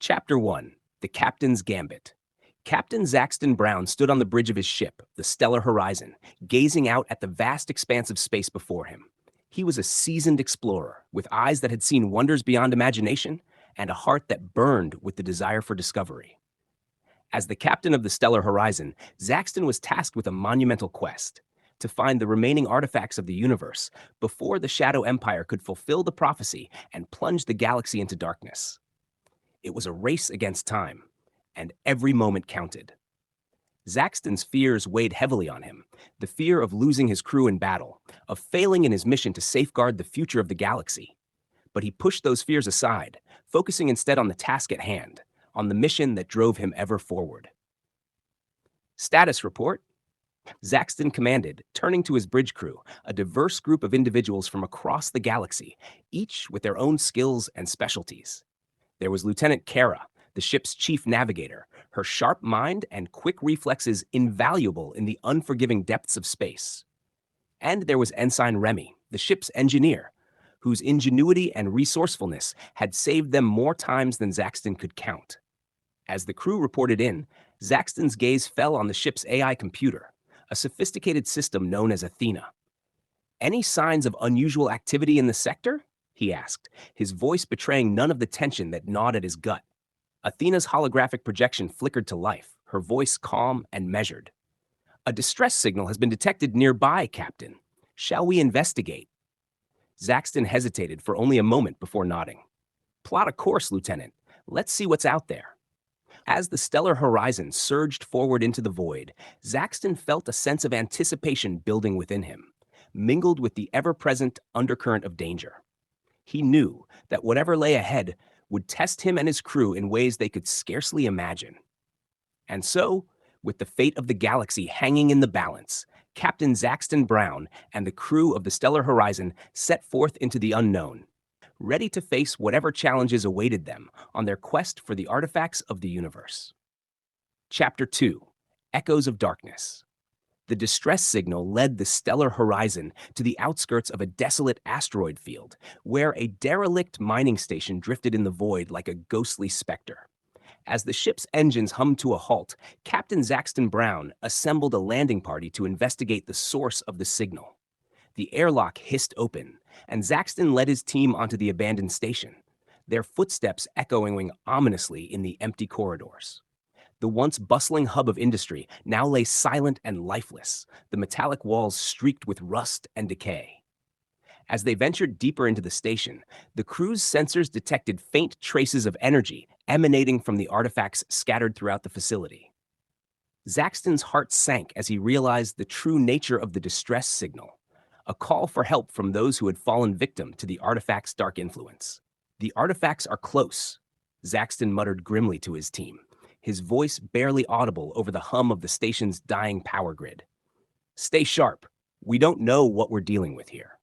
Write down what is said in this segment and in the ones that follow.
Chapter 1. The Captain's Gambit. Captain Zaxton Brown stood on the bridge of his ship, the stellar horizon, gazing out at the vast expanse of space before him. He was a seasoned explorer, with eyes that had seen wonders beyond imagination and a heart that burned with the desire for discovery. As the captain of the stellar horizon, Zaxton was tasked with a monumental quest to find the remaining artifacts of the universe before the Shadow Empire could fulfill the prophecy and plunge the galaxy into darkness. It was a race against time, and every moment counted. Zaxton's fears weighed heavily on him, the fear of losing his crew in battle, of failing in his mission to safeguard the future of the galaxy. But he pushed those fears aside, focusing instead on the task at hand, on the mission that drove him ever forward. Status report. Zaxton commanded, turning to his bridge crew, a diverse group of individuals from across the galaxy, each with their own skills and specialties. There was Lieutenant Kara, the ship's chief navigator, her sharp mind and quick reflexes invaluable in the unforgiving depths of space. And there was Ensign Remy, the ship's engineer, whose ingenuity and resourcefulness had saved them more times than Zaxton could count. As the crew reported in, Zaxton's gaze fell on the ship's AI computer, a sophisticated system known as Athena. "Any signs of unusual activity in the sector?" he asked, his voice betraying none of the tension that gnawed at his gut. Athena's holographic projection flickered to life, her voice calm and measured. "A distress signal has been detected nearby, Captain. Shall we investigate?" Zaxton hesitated for only a moment before nodding. "Plot a course, Lieutenant. Let's see what's out there." As the stellar horizon surged forward into the void, Zaxton felt a sense of anticipation building within him, mingled with the ever-present undercurrent of danger. He knew that whatever lay ahead would test him and his crew in ways they could scarcely imagine. And so, with the fate of the galaxy hanging in the balance, Captain Zaxton Brown and the crew of the Stellar Horizon set forth into the unknown, ready to face whatever challenges awaited them on their quest for the artifacts of the universe. Chapter 2. Echoes of Darkness. The distress signal led the Stellar Horizon to the outskirts of a desolate asteroid field, where a derelict mining station drifted in the void like a ghostly specter. As the ship's engines hummed to a halt, Captain Zaxton Brown assembled a landing party to investigate the source of the signal. The airlock hissed open, and Zaxton led his team onto the abandoned station, their footsteps echoing ominously in the empty corridors. The once bustling hub of industry now lay silent and lifeless, the metallic walls streaked with rust and decay. As they ventured deeper into the station, the crew's sensors detected faint traces of energy emanating from the artifacts scattered throughout the facility. Zaxton's heart sank as he realized the true nature of the distress signal, a call for help from those who had fallen victim to the artifact's dark influence. "The artifacts are close," Zaxton muttered grimly to his team, his voice barely audible over the hum of the station's dying power grid. "Stay sharp. We don't know what we're dealing with here."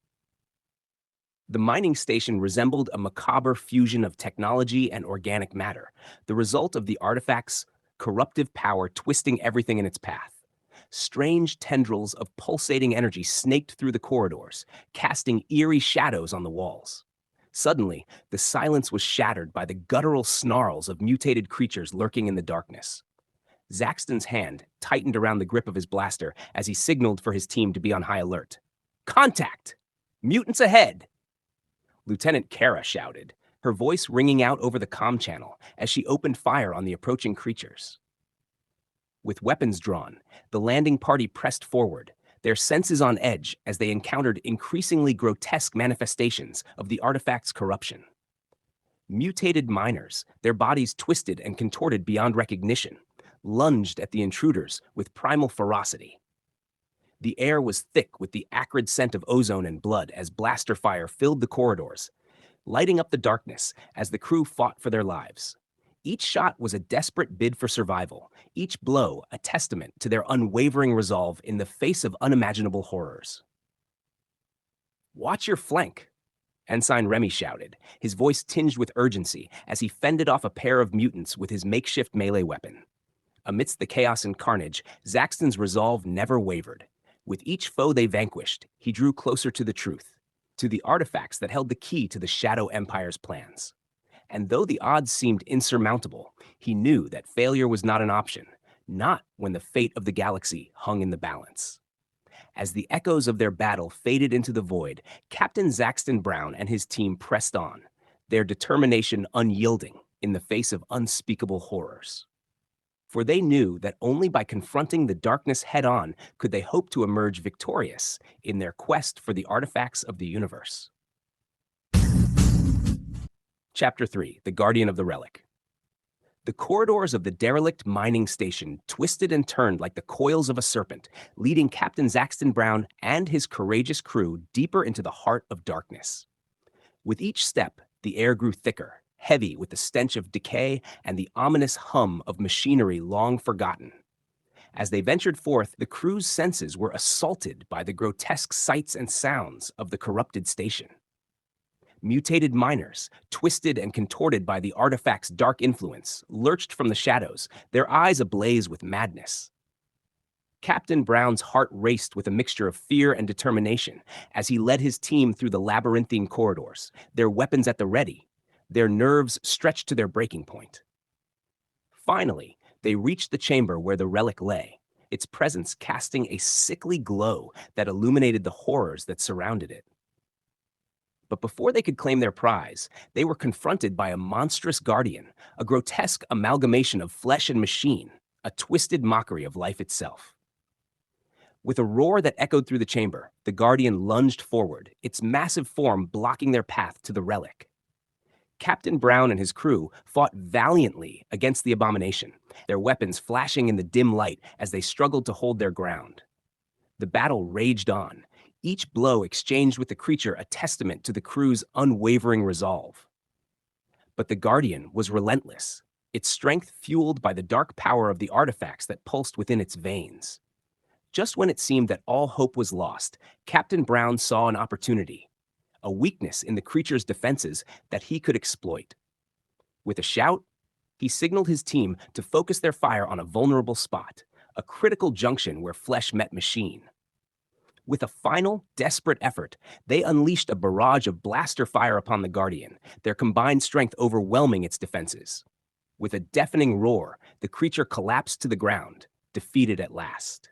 The mining station resembled a macabre fusion of technology and organic matter, the result of the artifact's corruptive power twisting everything in its path. Strange tendrils of pulsating energy snaked through the corridors, casting eerie shadows on the walls. Suddenly, the silence was shattered by the guttural snarls of mutated creatures lurking in the darkness. Zaxton's hand tightened around the grip of his blaster as he signaled for his team to be on high alert. "Contact! Mutants ahead!" Lieutenant Kara shouted, her voice ringing out over the comm channel as she opened fire on the approaching creatures. With weapons drawn, the landing party pressed forward, their senses on edge as they encountered increasingly grotesque manifestations of the artifact's corruption. Mutated miners, their bodies twisted and contorted beyond recognition, lunged at the intruders with primal ferocity. The air was thick with the acrid scent of ozone and blood as blaster fire filled the corridors, lighting up the darkness as the crew fought for their lives. Each shot was a desperate bid for survival, each blow a testament to their unwavering resolve in the face of unimaginable horrors. "Watch your flank," Ensign Remy shouted, his voice tinged with urgency as he fended off a pair of mutants with his makeshift melee weapon. Amidst the chaos and carnage, Zaxton's resolve never wavered. With each foe they vanquished, he drew closer to the truth, to the artifacts that held the key to the Shadow Empire's plans. And though the odds seemed insurmountable, he knew that failure was not an option, not when the fate of the galaxy hung in the balance. As the echoes of their battle faded into the void, Captain Zaxton Brown and his team pressed on, their determination unyielding in the face of unspeakable horrors. For they knew that only by confronting the darkness head-on could they hope to emerge victorious in their quest for the artifacts of the universe. Chapter 3: The Guardian of the Relic. The corridors of the derelict mining station twisted and turned like the coils of a serpent, leading Captain Zaxton Brown and his courageous crew deeper into the heart of darkness. With each step, the air grew thicker, heavy with the stench of decay and the ominous hum of machinery long forgotten. As they ventured forth, the crew's senses were assaulted by the grotesque sights and sounds of the corrupted station. Mutated miners, twisted and contorted by the artifact's dark influence, lurched from the shadows, their eyes ablaze with madness. Captain Brown's heart raced with a mixture of fear and determination as he led his team through the labyrinthine corridors, their weapons at the ready, their nerves stretched to their breaking point. Finally, they reached the chamber where the relic lay, its presence casting a sickly glow that illuminated the horrors that surrounded it. But before they could claim their prize, they were confronted by a monstrous guardian, a grotesque amalgamation of flesh and machine, a twisted mockery of life itself. With a roar that echoed through the chamber, the guardian lunged forward, its massive form blocking their path to the relic. Captain Brown and his crew fought valiantly against the abomination, their weapons flashing in the dim light as they struggled to hold their ground. The battle raged on, each blow exchanged with the creature a testament to the crew's unwavering resolve. But the Guardian was relentless, its strength fueled by the dark power of the artifacts that pulsed within its veins. Just when it seemed that all hope was lost, Captain Brown saw an opportunity, a weakness in the creature's defenses that he could exploit. With a shout, he signaled his team to focus their fire on a vulnerable spot, a critical junction where flesh met machine. With a final, desperate effort, they unleashed a barrage of blaster fire upon the Guardian, their combined strength overwhelming its defenses. With a deafening roar, the creature collapsed to the ground, defeated at last.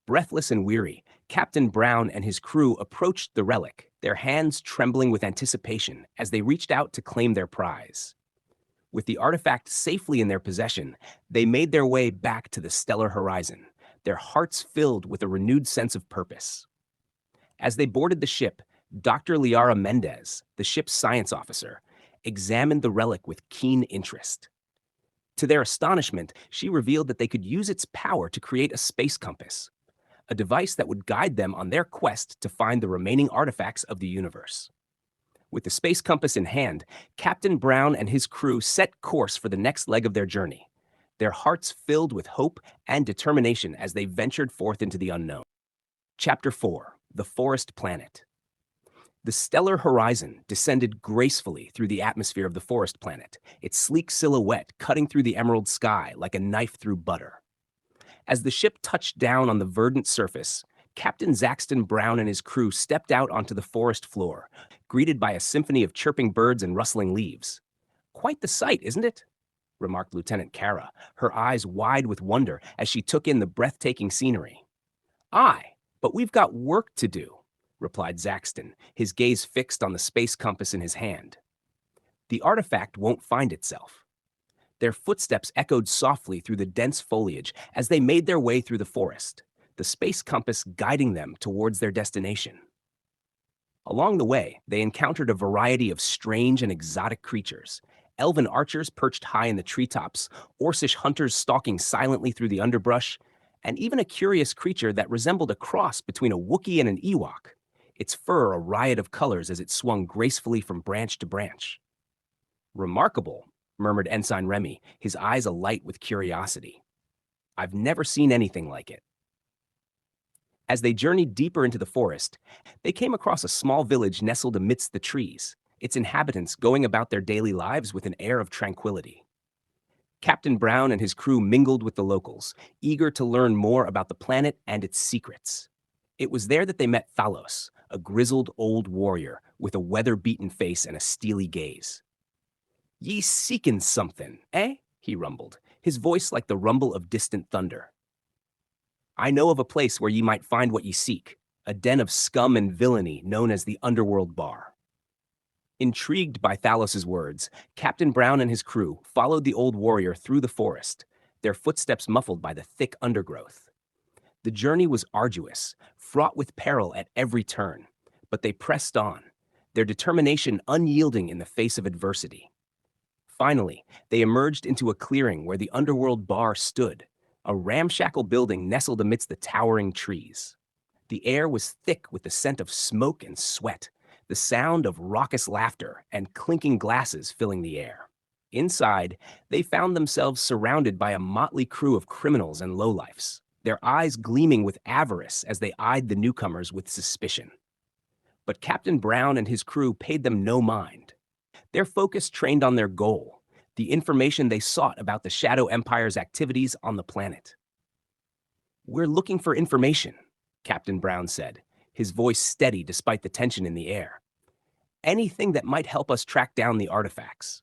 Breathless and weary, Captain Brown and his crew approached the relic, their hands trembling with anticipation as they reached out to claim their prize. With the artifact safely in their possession, they made their way back to the stellar horizon, their hearts filled with a renewed sense of purpose. As they boarded the ship, Dr. Liara Mendez, the ship's science officer, examined the relic with keen interest. To their astonishment, she revealed that they could use its power to create a space compass, a device that would guide them on their quest to find the remaining artifacts of the universe. With the space compass in hand, Captain Brown and his crew set course for the next leg of their journey, their hearts filled with hope and determination as they ventured forth into the unknown. Chapter 4: The Forest Planet. The stellar horizon descended gracefully through the atmosphere of the forest planet, its sleek silhouette cutting through the emerald sky like a knife through butter. As the ship touched down on the verdant surface, Captain Zaxton Brown and his crew stepped out onto the forest floor, greeted by a symphony of chirping birds and rustling leaves. "Quite the sight, isn't it?" remarked Lieutenant Kara, her eyes wide with wonder as she took in the breathtaking scenery. "Aye, but we've got work to do," replied Zaxton, his gaze fixed on the space compass in his hand. "The artifact won't find itself." Their footsteps echoed softly through the dense foliage as they made their way through the forest, the space compass guiding them towards their destination. Along the way, they encountered a variety of strange and exotic creatures, elven archers perched high in the treetops, Orcish hunters stalking silently through the underbrush, and even a curious creature that resembled a cross between a Wookiee and an Ewok, its fur a riot of colors as it swung gracefully from branch to branch. "Remarkable," murmured Ensign Remy, his eyes alight with curiosity. "I've never seen anything like it." As they journeyed deeper into the forest, they came across a small village nestled amidst the trees, its inhabitants going about their daily lives with an air of tranquility. Captain Brown and his crew mingled with the locals, eager to learn more about the planet and its secrets. It was there that they met Thalos, a grizzled old warrior with a weather-beaten face and a steely gaze. Ye seekin' something, eh? He rumbled, his voice like the rumble of distant thunder. I know of a place where ye might find what ye seek, a den of scum and villainy known as the Underworld Bar. Intrigued by Thalos's words, Captain Brown and his crew followed the old warrior through the forest, their footsteps muffled by the thick undergrowth. The journey was arduous, fraught with peril at every turn, but they pressed on, their determination unyielding in the face of adversity. Finally, they emerged into a clearing where the Underworld Bar stood, a ramshackle building nestled amidst the towering trees. The air was thick with the scent of smoke and sweat, the sound of raucous laughter and clinking glasses filling the air. Inside, they found themselves surrounded by a motley crew of criminals and lowlifes, their eyes gleaming with avarice as they eyed the newcomers with suspicion. But Captain Brown and his crew paid them no mind. Their focus trained on their goal, the information they sought about the Shadow Empire's activities on the planet. We're looking for information, Captain Brown said, his voice steady despite the tension in the air. Anything that might help us track down the artifacts.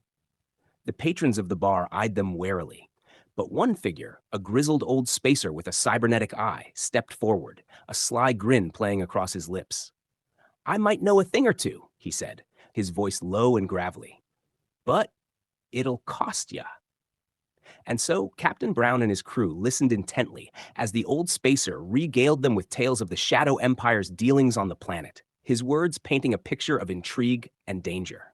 The patrons of the bar eyed them warily, but one figure, a grizzled old spacer with a cybernetic eye, stepped forward, a sly grin playing across his lips. I might know a thing or two, he said, his voice low and gravelly. But it'll cost ya. And so Captain Brown and his crew listened intently as the old spacer regaled them with tales of the Shadow Empire's dealings on the planet, his words painting a picture of intrigue and danger.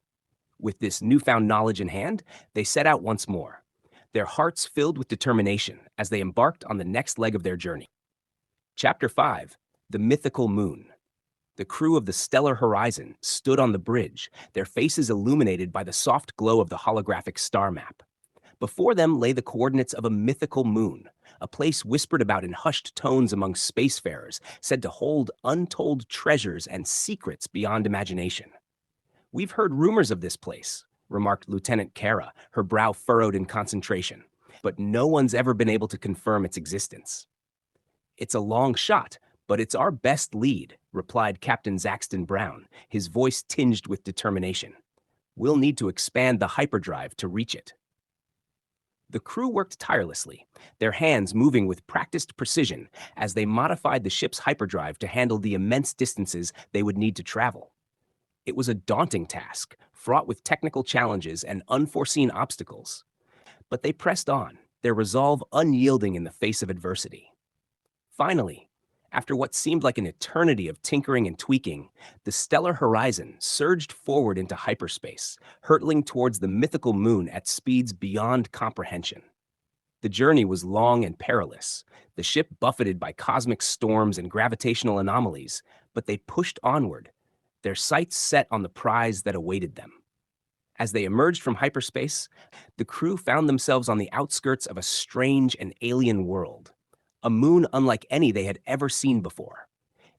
With this newfound knowledge in hand, they set out once more, their hearts filled with determination as they embarked on the next leg of their journey. Chapter 5: The Mythical Moon. The crew of the Stellar Horizon stood on the bridge, their faces illuminated by the soft glow of the holographic star map. Before them lay the coordinates of a mythical moon, a place whispered about in hushed tones among spacefarers, said to hold untold treasures and secrets beyond imagination. We've heard rumors of this place, remarked Lieutenant Kara, her brow furrowed in concentration, but no one's ever been able to confirm its existence. It's a long shot, but it's our best lead, replied Captain Zaxton Brown, his voice tinged with determination. We'll need to expand the hyperdrive to reach it. The crew worked tirelessly, their hands moving with practiced precision as they modified the ship's hyperdrive to handle the immense distances they would need to travel. It was a daunting task, fraught with technical challenges and unforeseen obstacles. But they pressed on, their resolve unyielding in the face of adversity. Finally, after what seemed like an eternity of tinkering and tweaking, the Stellar Horizon surged forward into hyperspace, hurtling towards the mythical moon at speeds beyond comprehension. The journey was long and perilous, the ship buffeted by cosmic storms and gravitational anomalies, but they pushed onward, their sights set on the prize that awaited them. As they emerged from hyperspace, the crew found themselves on the outskirts of a strange and alien world. A moon unlike any they had ever seen before.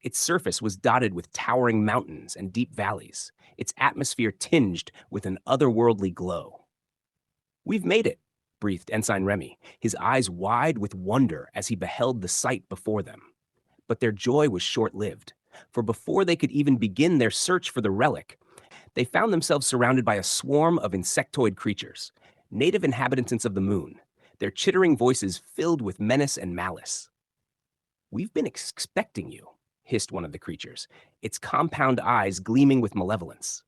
Its surface was dotted with towering mountains and deep valleys, its atmosphere tinged with an otherworldly glow. We've made it, breathed Ensign Remy, his eyes wide with wonder as he beheld the sight before them. But their joy was short-lived, for before they could even begin their search for the relic, they found themselves surrounded by a swarm of insectoid creatures, native inhabitants of the moon, their chittering voices filled with menace and malice. We've been expecting you, hissed one of the creatures, its compound eyes gleaming with malevolence.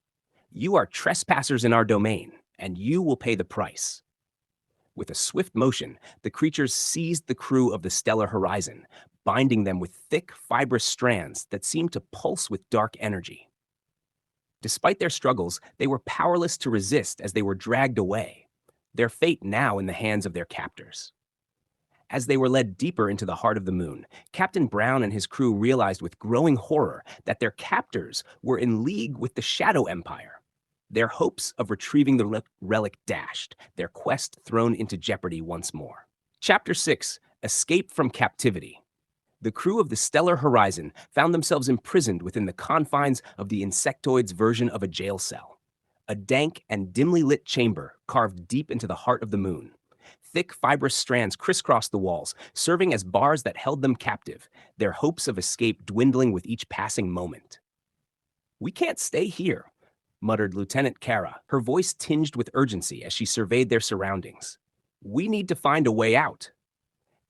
You are trespassers in our domain, and you will pay the price. With a swift motion, the creatures seized the crew of the Stellar Horizon, binding them with thick, fibrous strands that seemed to pulse with dark energy. Despite their struggles, they were powerless to resist as they were dragged away, their fate now in the hands of their captors. As they were led deeper into the heart of the moon, Captain Brown and his crew realized with growing horror that their captors were in league with the Shadow Empire. Their hopes of retrieving the relic dashed, their quest thrown into jeopardy once more. Chapter 6: Escape from Captivity. The crew of the Stellar Horizon found themselves imprisoned within the confines of the insectoid's version of a jail cell. A dank and dimly lit chamber carved deep into the heart of the moon. Thick, fibrous strands crisscrossed the walls, serving as bars that held them captive, their hopes of escape dwindling with each passing moment. We can't stay here, muttered Lieutenant Kara, her voice tinged with urgency as she surveyed their surroundings. "We need to find a way out."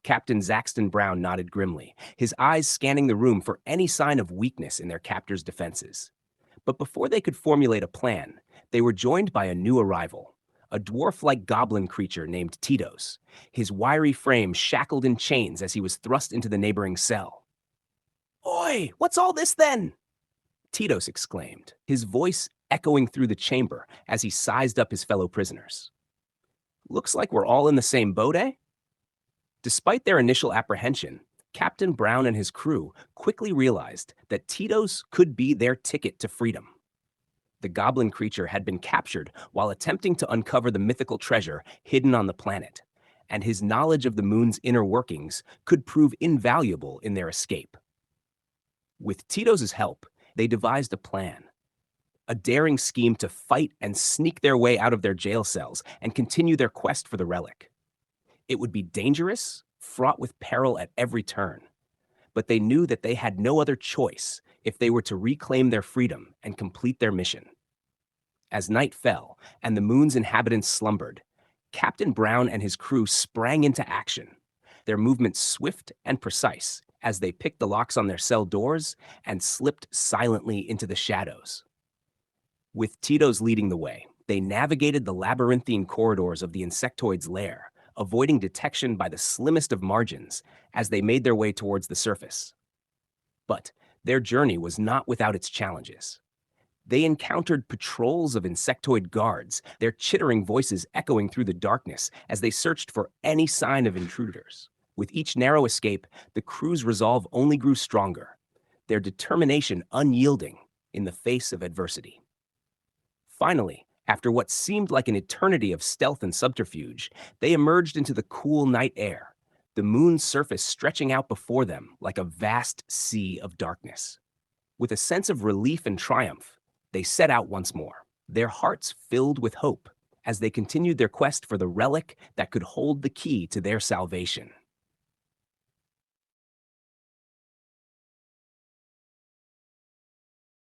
Captain Zaxton Brown nodded grimly, his eyes scanning the room for any sign of weakness in their captor's defenses. But before they could formulate a plan, they were joined by a new arrival, a dwarf-like goblin creature named Tito's, his wiry frame shackled in chains as he was thrust into the neighboring cell. "Oi, what's all this then?" Tito's exclaimed, his voice echoing through the chamber as he sized up his fellow prisoners. "Looks like we're all in the same boat, eh?" Despite their initial apprehension, Captain Brown and his crew quickly realized that Tito's could be their ticket to freedom. The goblin creature had been captured while attempting to uncover the mythical treasure hidden on the planet, and his knowledge of the moon's inner workings could prove invaluable in their escape. With Tito's help, they devised a plan, a daring scheme to fight and sneak their way out of their jail cells and continue their quest for the relic. It would be dangerous, fraught with peril at every turn, but they knew that they had no other choice if they were to reclaim their freedom and complete their mission. As night fell and the moon's inhabitants slumbered, Captain Brown and his crew sprang into action, their movements swift and precise as they picked the locks on their cell doors and slipped silently into the shadows. With Tito's leading the way, they navigated the labyrinthine corridors of the insectoid's lair, avoiding detection by the slimmest of margins as they made their way towards the surface. But their journey was not without its challenges. They encountered patrols of insectoid guards, their chittering voices echoing through the darkness as they searched for any sign of intruders. With each narrow escape, the crew's resolve only grew stronger, their determination unyielding in the face of adversity. Finally, after what seemed like an eternity of stealth and subterfuge, they emerged into the cool night air, the moon's surface stretching out before them like a vast sea of darkness. With a sense of relief and triumph, they set out once more, their hearts filled with hope as they continued their quest for the relic that could hold the key to their salvation.